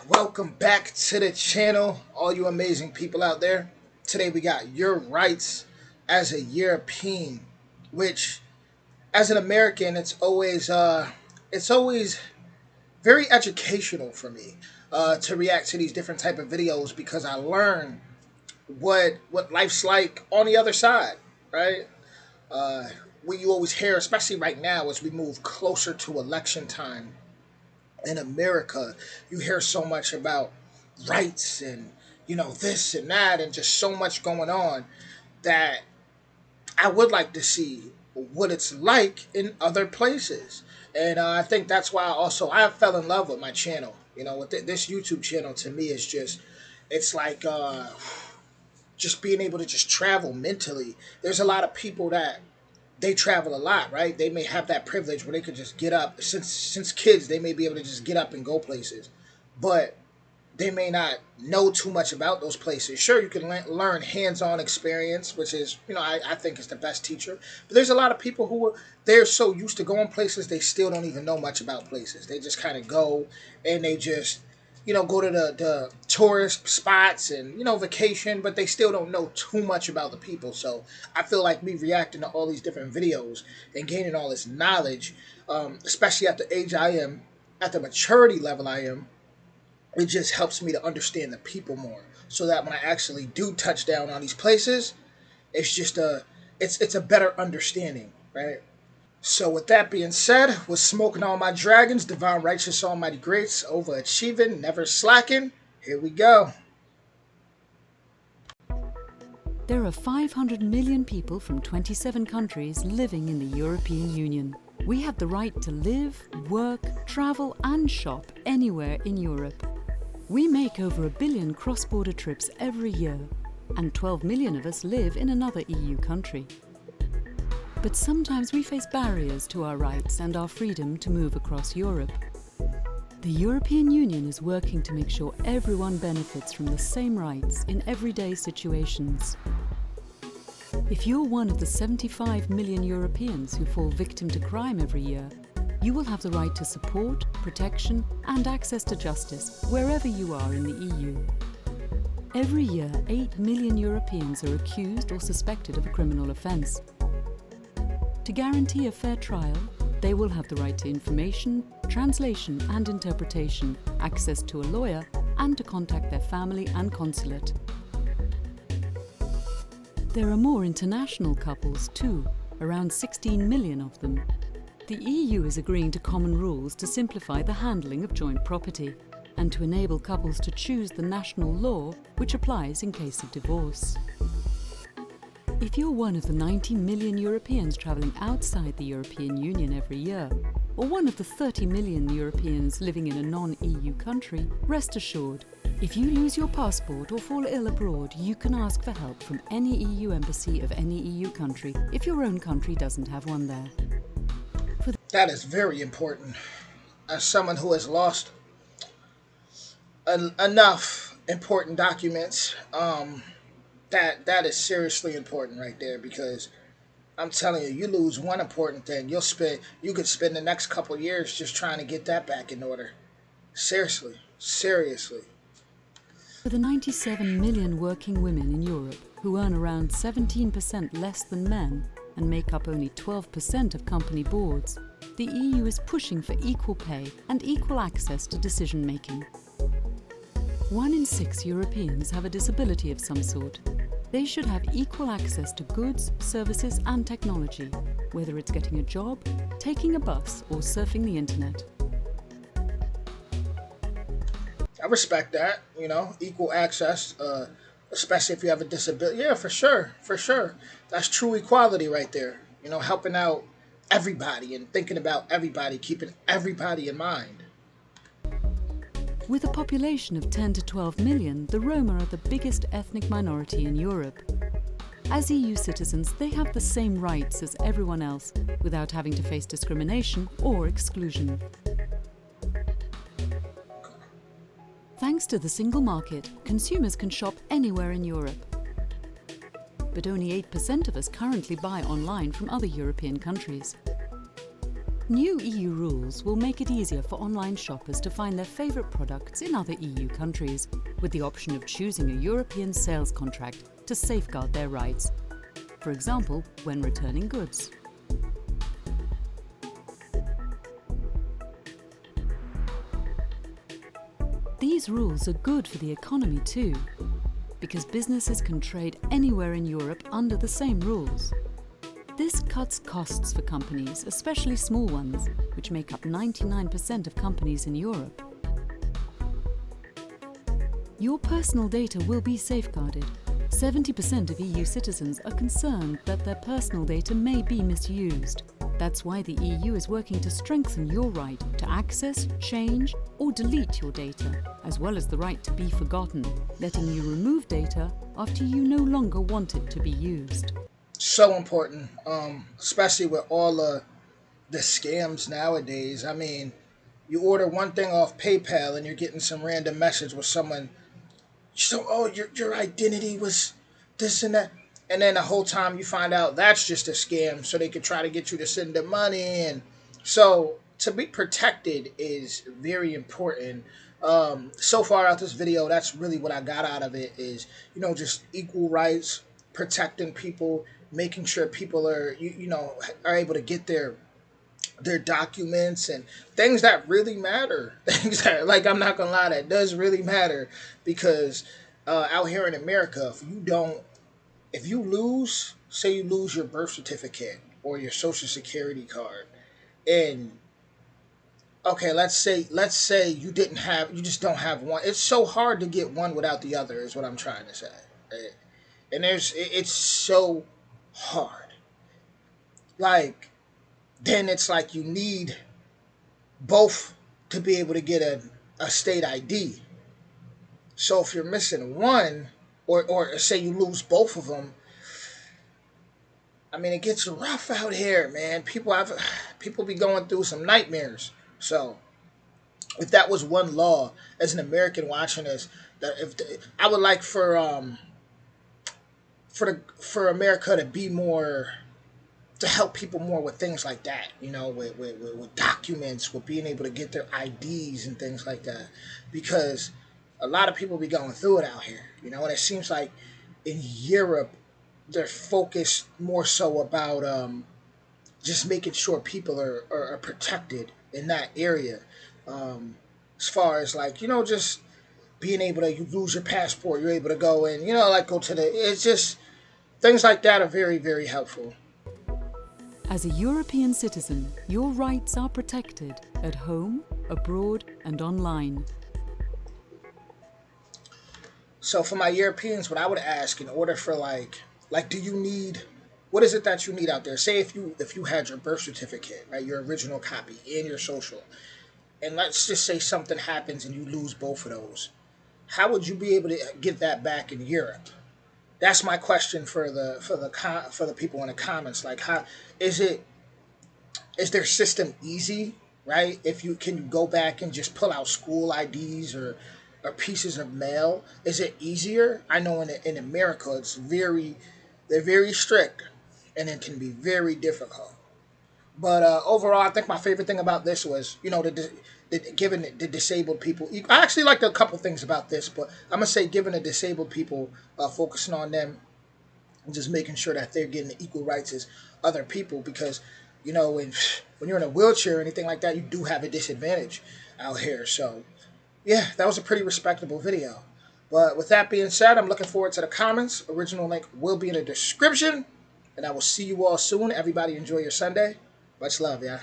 Welcome back to the channel, all you amazing people out there. Today we got your rights as a European, which as an American it's always very educational for me to react to these different type of videos because I learn what life's like on the other side, right? Uh, what you always hear, especially right now as we move closer to election time in America, you hear so much about rights and this and that and just so much going on that I would like to see what it's like in other places. And I think that's why also I fell in love with my channel. With this YouTube channel, to me is just it's like just being able to just travel mentally. There's a lot of people that they travel a lot, right? They may have that privilege where they could just get up. Since kids, they may be able to just get up and go places, but they may not know too much about those places. Sure, you can learn hands-on experience, which is, I think is the best teacher. But there's a lot of people who they're so used to going places, they still don't even know much about places. They just kind of go and they just, go to the tourist spots and, vacation, but they still don't know too much about the people. So I feel like me reacting to all these different videos and gaining all this knowledge, especially at the age I am, at the maturity level I am, it just helps me to understand the people more, so that when I actually do touch down on these places, it's just it's a better understanding, right? So with that being said, was smoking all my dragons, divine righteous almighty greats, overachieving, never slacking. Here we go. There are 500 million people from 27 countries living in the European Union. We have the right to live, work, travel and shop anywhere in Europe. We make over 1 billion cross-border trips every year, and 12 million of us live in another EU country. But sometimes we face barriers to our rights and our freedom to move across Europe. The European Union is working to make sure everyone benefits from the same rights in everyday situations. If you're one of the 75 million Europeans who fall victim to crime every year, you will have the right to support, protection and access to justice wherever you are in the EU. Every year, 8 million Europeans are accused or suspected of a criminal offence. To guarantee a fair trial, they will have the right to information, translation and interpretation, access to a lawyer and to contact their family and consulate. There are more international couples too, around 16 million of them. The EU is agreeing to common rules to simplify the handling of joint property and to enable couples to choose the national law which applies in case of divorce. If you're one of the 90 million Europeans travelling outside the European Union every year, or one of the 30 million Europeans living in a non-EU country, rest assured, if you lose your passport or fall ill abroad, you can ask for help from any EU embassy of any EU country if your own country doesn't have one there. That is very important. As someone who has lost enough important documents, that is seriously important right there, because I'm telling you, you lose one important thing, you could spend the next couple years just trying to get that back in order. Seriously. For the 97 million working women in Europe who earn around 17% less than men and make up only 12% of company boards, the EU is pushing for equal pay and equal access to decision-making. 1 in 6 Europeans have a disability of some sort. They should have equal access to goods, services and technology, whether it's getting a job, taking a bus or surfing the internet. I respect that, equal access, especially if you have a disability. Yeah, for sure. That's true equality right there. Helping out everybody and thinking about everybody, keeping everybody in mind. With a population of 10 to 12 million, the Roma are the biggest ethnic minority in Europe. As EU citizens, they have the same rights as everyone else without having to face discrimination or exclusion. Thanks to the single market, consumers can shop anywhere in Europe. But only 8% of us currently buy online from other European countries. New EU rules will make it easier for online shoppers to find their favourite products in other EU countries, with the option of choosing a European sales contract to safeguard their rights, for example, when returning goods. These rules are good for the economy too, because businesses can trade anywhere in Europe under the same rules. This cuts costs for companies, especially small ones, which make up 99% of companies in Europe. Your personal data will be safeguarded. 70% of EU citizens are concerned that their personal data may be misused. That's why the EU is working to strengthen your right to access, change, or delete your data, as well as the right to be forgotten, letting you remove data after you no longer want it to be used. So important, especially with all the scams nowadays. I mean, you order one thing off PayPal and you're getting some random message with someone, so, oh, your identity was this and that. And then the whole time you find out that's just a scam so they could try to get you to send them money. And so to be protected is very important. So far out this video, that's really what I got out of it is, just equal rights, protecting people, making sure people are, are able to get their documents and things that really matter. Things that, like, I'm not gonna lie, that does really matter because out here in America, if you lose, say you lose your birth certificate or your social security card, and okay, let's say you just don't have one. It's so hard to get one without the other, is what I'm trying to say. Right? And it's so hard. Like, then it's like you need both to be able to get a state ID. So if you're missing one, or say you lose both of them, I mean, it gets rough out here, man. People be going through some nightmares. So if that was one law as an American watching this, I would like for America to be more, to help people more with things like that, with documents, with being able to get their IDs and things like that, because a lot of people be going through it out here, and it seems like in Europe they're focused more so about just making sure people are protected in that area, as far as like just being able to, you lose your passport, you're able to go and like go to it's just things like that are very, very helpful. As a European citizen, your rights are protected at home, abroad, and online. So for my Europeans, what I would ask, in order for like, do you need, what is it that you need out there? Say if you had your birth certificate, right, your original copy, and your social, and let's just say something happens and you lose both of those, how would you be able to get that back in Europe? That's my question for the people in the comments. Like, how is it? Is their system easy? Right? If you can go back and just pull out school IDs or pieces of mail, is it easier? I know in America they're very strict, and it can be very difficult. But overall, I think my favorite thing about this was, giving the disabled people. I actually liked a couple things about this, but I'm gonna say giving the disabled people, focusing on them and just making sure that they're getting the equal rights as other people, because when you're in a wheelchair or anything like that, you do have a disadvantage out here. So yeah, that was a pretty respectable video. But with that being said, I'm looking forward to the comments. Original link will be in the description, and I will see you all soon. Everybody enjoy your Sunday. Much love, yeah.